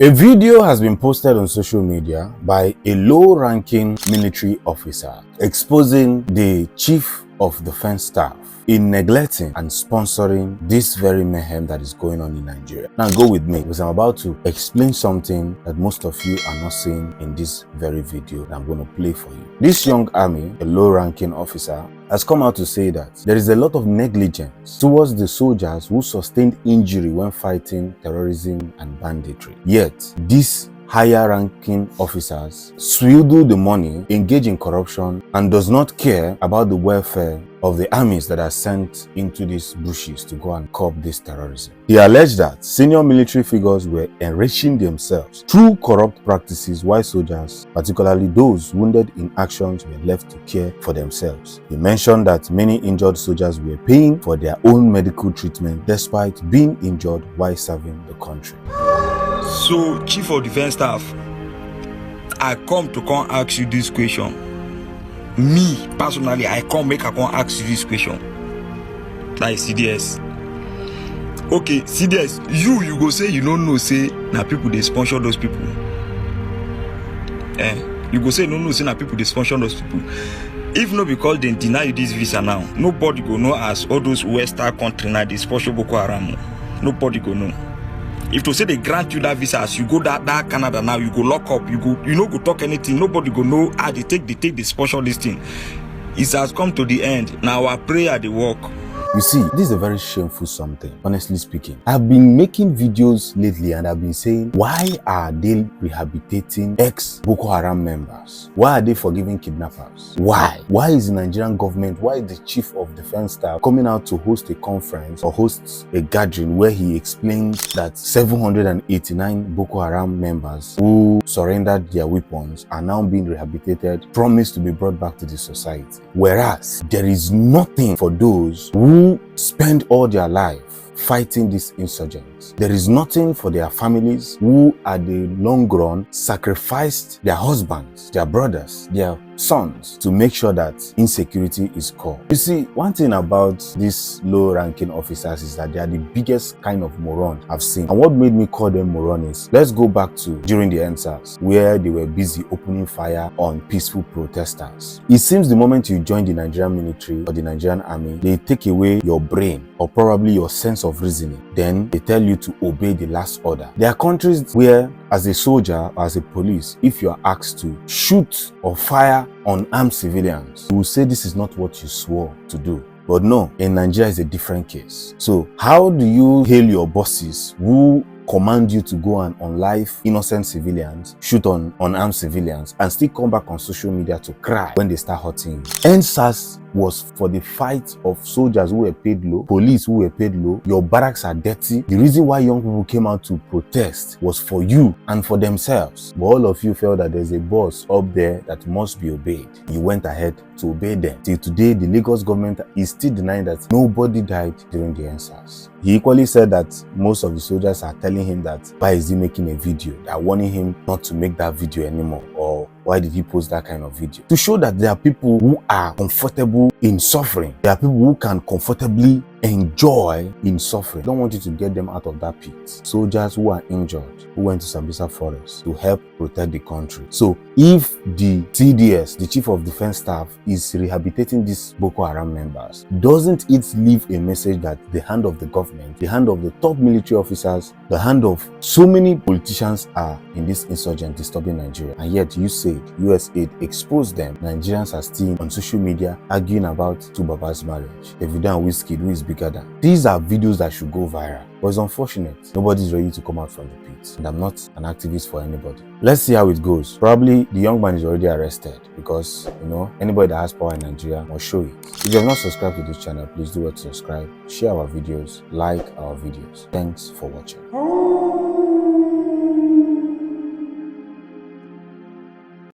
A video has been posted on social media by a low-ranking military officer exposing the Chief of Defense Staff in neglecting and sponsoring this very mayhem that is going on in Nigeria. Now go with me because I'm about to explain something that most of you are not seeing in this very video that I'm going to play for you. This young army, a low-ranking officer, has come out to say that there is a lot of negligence towards the soldiers who sustained injury when fighting terrorism and banditry. Yet, these higher-ranking officers swindle the money, engage in corruption, and does not care about the welfare of the armies that are sent into these bushes to go and curb this terrorism. He alleged that senior military figures were enriching themselves through corrupt practices while soldiers, particularly those wounded in actions, were left to care for themselves. He mentioned that many injured soldiers were paying for their own medical treatment despite being injured while serving the country. So, Chief of Defense Staff, I come ask you this question. Me, personally, I come ask you this question. Like CDS. Okay, CDS, you go say you don't know, say, now people, they sponsor those people. You go say, no, say, now people, they sponsor those people. If not because they deny you this visa now, nobody go know as all those Western countries now, they sponsor Boko Haram. Nobody go know. If to say they grant you that visa, as you go that Canada now, you go lock up, you no go talk anything, nobody go know how they take the sponsor this thing. It has come to the end. Now our prayer they work. You see, this is a very shameful something, honestly speaking. I've been making videos lately and I've been saying, why are they rehabilitating ex-Boko Haram members? Why are they forgiving kidnappers? Why? Why is the Nigerian government, why is the Chief of Defense Staff coming out to host a conference or host a gathering where he explains that 789 Boko Haram members who surrendered their weapons are now being rehabilitated, promised to be brought back to the society? Whereas there is nothing for those who spend all their life fighting these insurgents. There is nothing for their families who at the long run sacrificed their husbands, their brothers, their sons to make sure that insecurity is curbed. You see, one thing about these low-ranking officers is that they are the biggest kind of moron I've seen. And what made me call them moron is, let's go back to during the EndSARS, where they were busy opening fire on peaceful protesters. It seems the moment you join the Nigerian military or the Nigerian army, they take away your brain or probably your sense of reasoning. Then they tell you to obey the last order. There are countries where, as a soldier or as a police, if you are asked to shoot or fire on armed civilians, you will say this is not what you swore to do. But no, in Nigeria is a different case. So how do you hail your bosses who command you to go and unlife innocent civilians, shoot on armed civilians, and still come back on social media to cry when they start hurting you? EndSARS was for the fight of soldiers who were paid low, police who were paid low. Your barracks are dirty. The reason why young people came out to protest was for you and for themselves. But all of you felt that there's a boss up there that must be obeyed. You went ahead to obey them. Till today, the Lagos government is still denying that nobody died during the EndSARS. He equally said that most of the soldiers are telling him that why is he making a video? They are warning him not to make that video anymore, or why did he post that kind of video? To show that there are people who are comfortable in suffering. There are people who can comfortably enjoy in suffering. I don't want you to get them out of that pit. Soldiers who are injured, who went to Sambisa Forest to help protect the country. So if the CDS, the Chief of Defense Staff, is rehabilitating these Boko Haram members, doesn't it leave a message that the hand of the government, the hand of the top military officers, the hand of so many politicians are in this insurgent disturbing Nigeria? And yet you said US aid exposed them. Nigerians are still on social media arguing about Two Babas marriage, Davido and Wizkid, who is bigger than. These are videos that should go viral. But it's unfortunate, nobody's ready to come out from the pit. And I'm not an activist for anybody. Let's see how it goes. Probably the young man is already arrested because, anybody that has power in Nigeria must show it. If you have not subscribed to this channel, please do well to subscribe, share our videos, like our videos. Thanks for watching.